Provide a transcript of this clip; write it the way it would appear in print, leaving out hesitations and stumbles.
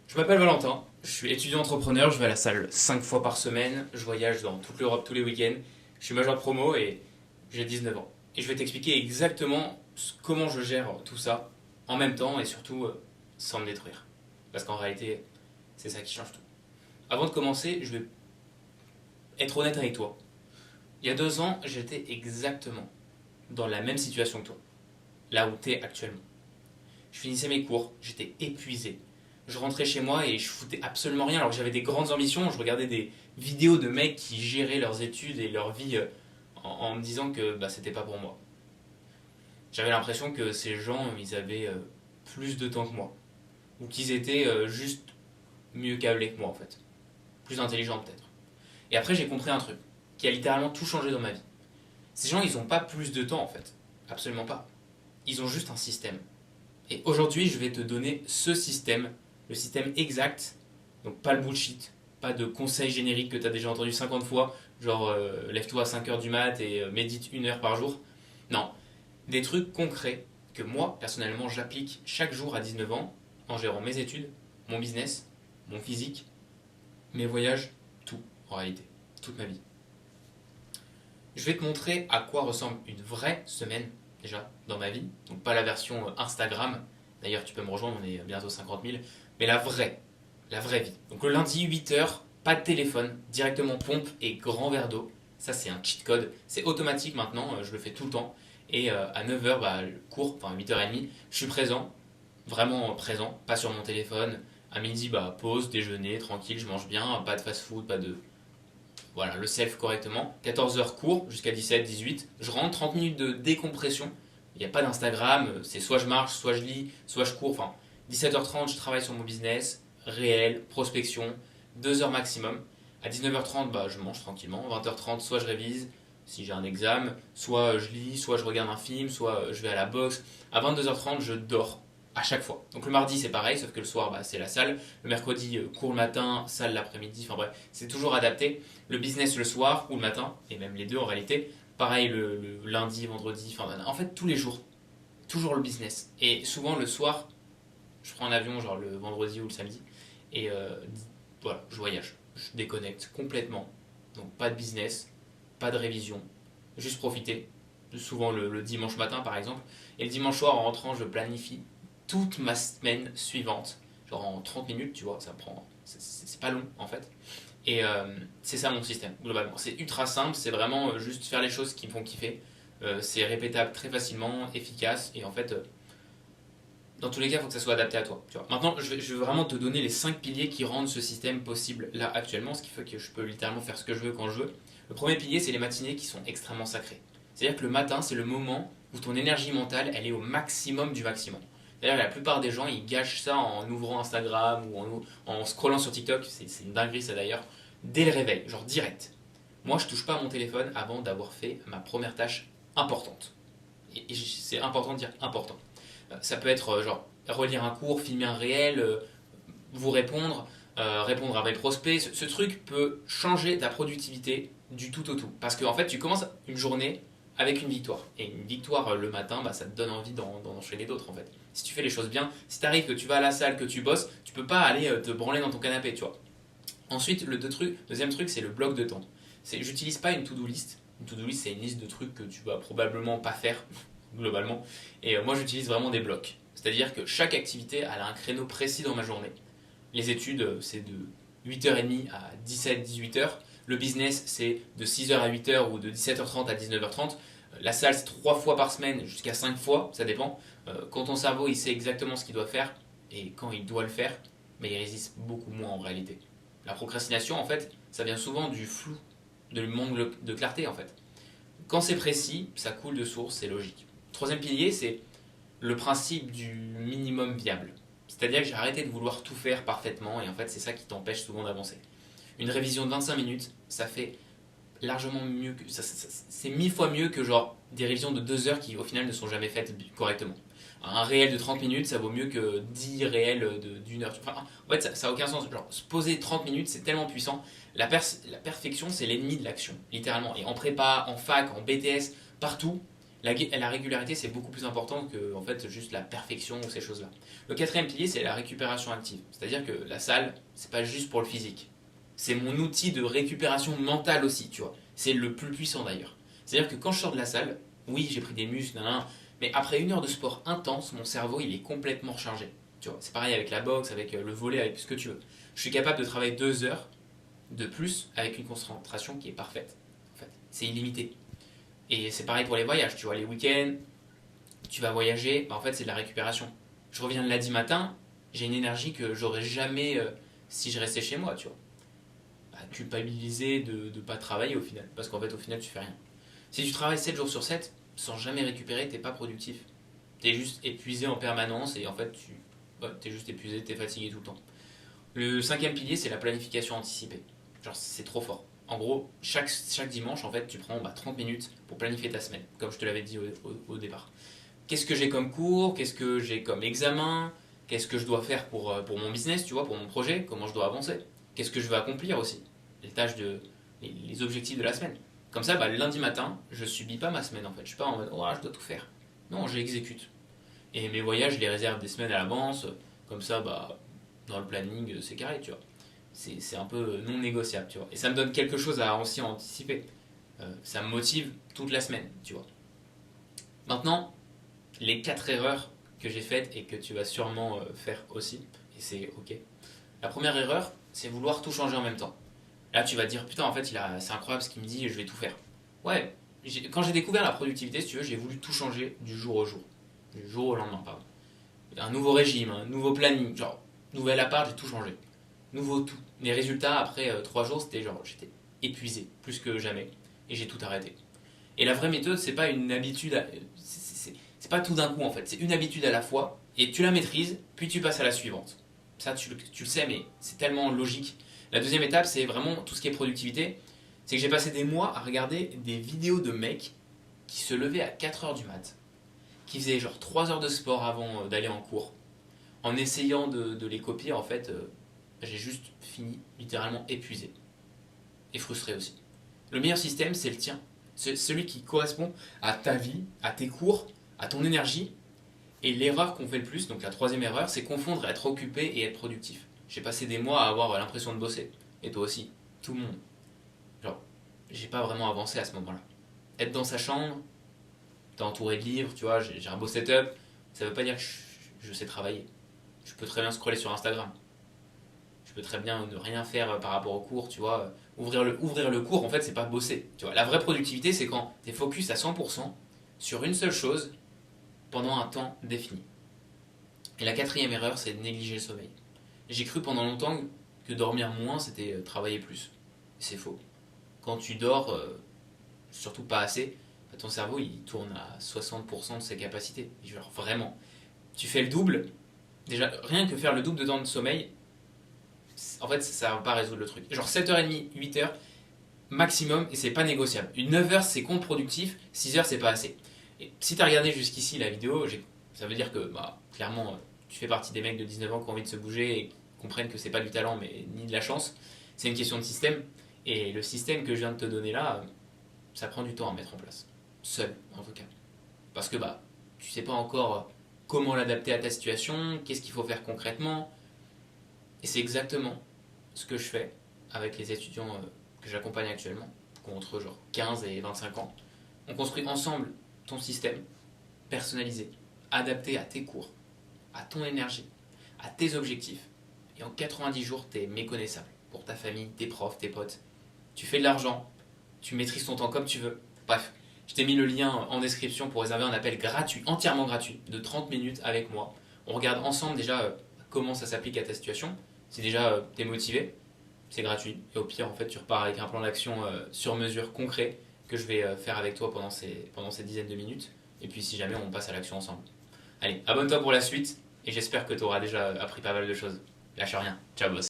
Je m'appelle Valentin, je suis étudiant entrepreneur, je vais à la salle 5 fois par semaine, je voyage dans toute l'Europe tous les week-ends, je suis major de promo et j'ai 19 ans. Et je vais t'expliquer exactement comment je gère tout ça en même temps et surtout sans me détruire. Parce qu'en réalité, c'est ça qui change tout. Avant de commencer, je vais être honnête avec toi. Il y a 2 ans, j'étais exactement dans la même situation que toi, là où tu es actuellement. Je finissais mes cours, j'étais épuisé. Je rentrais chez moi et je foutais absolument rien alors que j'avais des grandes ambitions. Je regardais des vidéos de mecs qui géraient leurs études et leur vie en me disant que c'était pas pour moi. J'avais l'impression que ces gens, ils avaient plus de temps que moi. Ou qu'ils étaient juste mieux câblés que moi en fait. Plus intelligents peut-être. Et après j'ai compris un truc qui a littéralement tout changé dans ma vie. Ces gens, ils ont pas plus de temps en fait. Absolument pas. Ils ont juste un système. Et aujourd'hui, je vais te donner ce système, le système exact, donc pas le bullshit, pas de conseils génériques que tu as déjà entendu 50 fois, genre lève-toi à 5 heures du mat et médite 1 heure par jour. Non, des trucs concrets que moi, personnellement, j'applique chaque jour à 19 ans en gérant mes études, mon business, mon physique, mes voyages, tout en réalité, toute ma vie. Je vais te montrer à quoi ressemble une vraie semaine déjà dans ma vie. Donc pas la version Instagram. D'ailleurs, tu peux me rejoindre, on est bientôt 50 000. Mais la vraie vie. Donc le lundi, 8 heures, pas de téléphone, directement pompe et grand verre d'eau. Ça, c'est un cheat code. C'est automatique maintenant, je le fais tout le temps. Et à 9 heures, cours, enfin 8h30, je suis présent, vraiment présent, pas sur mon téléphone. À midi, pause, déjeuner, tranquille, je mange bien, pas de fast-food, pas de voilà, le self correctement. 14 heures cours jusqu'à 17, 18. Je rentre 30 minutes de décompression. Il n'y a pas d'Instagram, c'est soit je marche, soit je lis, soit je cours. Enfin, 17h30, je travaille sur mon business, réel, prospection, 2 heures maximum. À 19h30, je mange tranquillement. 20h30, soit je révise si j'ai un examen, soit je lis, soit je regarde un film, soit je vais à la boxe. À 22h30, je dors à chaque fois. Donc le mardi c'est pareil, sauf que le soir c'est la salle. Le mercredi cours le matin, salle l'après-midi. Enfin bref, c'est toujours adapté. Le business le soir ou le matin, et même les deux en réalité. Pareil le lundi, vendredi, enfin en fait tous les jours. Toujours le business. Et souvent le soir, je prends un avion genre le vendredi ou le samedi. Et voilà, je voyage. Je déconnecte complètement. Donc pas de business, pas de révision. Juste profiter. Souvent le dimanche matin par exemple. Et le dimanche soir en rentrant, je planifie toute ma semaine suivante. Genre en 30 minutes, tu vois, ça prend. C'est pas long en fait. Et c'est ça mon système, globalement. C'est ultra simple, c'est vraiment juste faire les choses qui me font kiffer. C'est répétable très facilement, efficace, et en fait, dans tous les cas, il faut que ça soit adapté à toi. Tu vois. Maintenant, je vais vraiment te donner les 5 piliers qui rendent ce système possible là actuellement, ce qui fait que je peux littéralement faire ce que je veux quand je veux. Le premier pilier, c'est les matinées qui sont extrêmement sacrées. C'est-à-dire que le matin, c'est le moment où ton énergie mentale, elle est au maximum du maximum. D'ailleurs, la plupart des gens, ils gâchent ça en ouvrant Instagram ou en scrollant sur TikTok. C'est une dinguerie, ça d'ailleurs. Dès le réveil, genre direct. Moi, je touche pas à mon téléphone avant d'avoir fait ma première tâche importante. Et c'est important de dire important. Ça peut être genre relire un cours, filmer un réel, vous répondre, répondre à mes prospects. Ce truc peut changer ta productivité du tout au tout. Parce qu'en fait, tu commences une journée avec une victoire. Et une victoire le matin, ça te donne envie d'en enchaîner d'autres en fait. Si tu fais les choses bien, si t'arrives que tu vas à la salle, que tu bosses, tu peux pas aller te branler dans ton canapé, tu vois. Ensuite, deuxième truc, c'est le bloc de temps. J'utilise pas une to-do list. Une to-do list, c'est une liste de trucs que tu vas probablement pas faire, globalement. Et moi, j'utilise vraiment des blocs. C'est-à-dire que chaque activité, elle a un créneau précis dans ma journée. Les études, c'est de 8h30 à 17-18h. Le business, c'est de 6h à 8h ou de 17h30 à 19h30. La salle, c'est 3 fois par semaine jusqu'à 5 fois, ça dépend. Quand ton cerveau, il sait exactement ce qu'il doit faire et quand il doit le faire, mais il résiste beaucoup moins en réalité. La procrastination, en fait, ça vient souvent du flou, du manque de clarté, en fait. Quand c'est précis, ça coule de source, c'est logique. Troisième pilier, c'est le principe du minimum viable. C'est-à-dire que j'ai arrêté de vouloir tout faire parfaitement et en fait, c'est ça qui t'empêche souvent d'avancer. Une révision de 25 minutes, ça fait largement mieux que. C'est 1000 fois mieux que genre des révisions de 2 heures qui au final ne sont jamais faites correctement. Un réel de 30 minutes, ça vaut mieux que 10 réels d'une heure. Enfin, en fait, ça n'a aucun sens. Genre, se poser 30 minutes, c'est tellement puissant. La perfection, c'est l'ennemi de l'action, littéralement. Et en prépa, en fac, en BTS, partout, La régularité, c'est beaucoup plus important que en fait, juste la perfection ou ces choses-là. Le quatrième pilier, c'est la récupération active. C'est-à-dire que la salle, c'est pas juste pour le physique. C'est mon outil de récupération mentale aussi, tu vois. C'est le plus puissant d'ailleurs. C'est-à-dire que quand je sors de la salle, oui, j'ai pris des muscles, mais après 1 heure de sport intense, mon cerveau, il est complètement rechargé. Tu vois, c'est pareil avec la boxe, avec le volley, avec ce que tu veux. Je suis capable de travailler 2 heures de plus avec une concentration qui est parfaite. En fait, c'est illimité. Et c'est pareil pour les voyages, tu vois, les week-ends, tu vas voyager, en fait c'est de la récupération. Je reviens le lundi matin, j'ai une énergie que j'aurais jamais si je restais chez moi, tu vois. Bah, culpabiliser de ne pas travailler au final, parce qu'en fait au final tu fais rien. Si tu travailles 7 jours sur 7, sans jamais récupérer, t'es pas productif. T'es juste épuisé en permanence et en fait t'es juste épuisé, t'es fatigué tout le temps. Le cinquième pilier, c'est la planification anticipée. Genre, c'est trop fort. En gros, chaque dimanche, en fait, tu prends 30 minutes pour planifier ta semaine, comme je te l'avais dit au départ. Qu'est-ce que j'ai comme cours? Qu'est-ce que j'ai comme examen? Qu'est-ce que je dois faire pour mon business, tu vois, pour mon projet? Comment je dois avancer? Qu'est-ce que je veux accomplir aussi? Les tâches les objectifs de la semaine. Comme ça, le lundi matin, je subis pas ma semaine en fait. Je suis pas en mode, oh, je dois tout faire. Non, j'exécute. Et mes voyages, je les réserve des semaines à l'avance. Comme ça, dans le planning, c'est carré, tu vois. C'est un peu non négociable, tu vois. Et ça me donne quelque chose à aussi anticiper. Ça me motive toute la semaine, tu vois. Maintenant, les 4 erreurs que j'ai faites et que tu vas sûrement faire aussi, et c'est ok. La première erreur, c'est vouloir tout changer en même temps. Là, tu vas te dire, putain, en fait, c'est incroyable ce qu'il me dit, je vais tout faire. Ouais, quand j'ai découvert la productivité, si tu veux, j'ai voulu tout changer du jour au jour. Du jour au lendemain, pardon. Un nouveau régime, un nouveau planning, genre, nouvel appart, j'ai tout changé. Nouveau tout. Les résultats, après 3 jours, c'était genre, j'étais épuisé, plus que jamais, et j'ai tout arrêté. Et la vraie méthode, c'est pas une habitude, c'est pas tout d'un coup en fait, c'est une habitude à la fois, et tu la maîtrises, puis tu passes à la suivante. Ça, tu le sais, mais c'est tellement logique. La deuxième étape, c'est vraiment tout ce qui est productivité. C'est que j'ai passé des mois à regarder des vidéos de mecs qui se levaient à 4 heures du mat, qui faisaient genre 3 heures de sport avant d'aller en cours. En essayant de les copier, en fait, j'ai juste fini littéralement épuisé. Et frustré aussi. Le meilleur système, c'est le tien. C'est celui qui correspond à ta vie, à tes cours, à ton énergie. Et l'erreur qu'on fait le plus, donc la troisième erreur, c'est confondre être occupé et être productif. J'ai passé des mois à avoir l'impression de bosser. Et toi aussi. Tout le monde. Genre, j'ai pas vraiment avancé à ce moment-là. Être dans sa chambre, t'es entouré de livres, tu vois, j'ai un beau setup, ça veut pas dire que je sais travailler. Je peux très bien scroller sur Instagram. Je peux très bien ne rien faire par rapport au cours, tu vois. Ouvrir le cours, en fait, c'est pas bosser. Tu vois. La vraie productivité, c'est quand tu es focus à 100% sur une seule chose pendant un temps défini. Et la quatrième erreur, c'est de négliger le sommeil. J'ai cru pendant longtemps que dormir moins, c'était travailler plus. Et c'est faux. Quand tu dors, surtout pas assez, ton cerveau, il tourne à 60% de ses capacités. Genre, vraiment. Tu fais le double. Déjà, rien que faire le double de temps de sommeil, en fait, ça va pas résoudre le truc. Genre 7h30, 8h maximum, et c'est pas négociable. Une 9h, c'est contre-productif, 6h, c'est pas assez. Et si t'as regardé jusqu'ici la vidéo, ça veut dire que, clairement, tu fais partie des mecs de 19 ans qui ont envie de se bouger et qui comprennent que c'est pas du talent, mais ni de la chance. C'est une question de système. Et le système que je viens de te donner là, ça prend du temps à mettre en place. Seul, en tout cas. Parce que, tu sais pas encore comment l'adapter à ta situation, qu'est-ce qu'il faut faire concrètement. Et c'est exactement ce que je fais avec les étudiants que j'accompagne actuellement, qui ont entre genre 15 et 25 ans. On construit ensemble ton système personnalisé, adapté à tes cours, à ton énergie, à tes objectifs. Et en 90 jours, tu es méconnaissable pour ta famille, tes profs, tes potes. Tu fais de l'argent, tu maîtrises ton temps comme tu veux. Bref, je t'ai mis le lien en description pour réserver un appel gratuit, entièrement gratuit, de 30 minutes avec moi. On regarde ensemble déjà comment ça s'applique à ta situation. Si déjà t'es motivé, c'est gratuit. Et au pire, en fait, tu repars avec un plan d'action sur mesure concret que je vais faire avec toi pendant ces dizaines de minutes. Et puis si jamais on passe à l'action ensemble. Allez, abonne-toi pour la suite et j'espère que tu auras déjà appris pas mal de choses. Lâche rien. Ciao boss.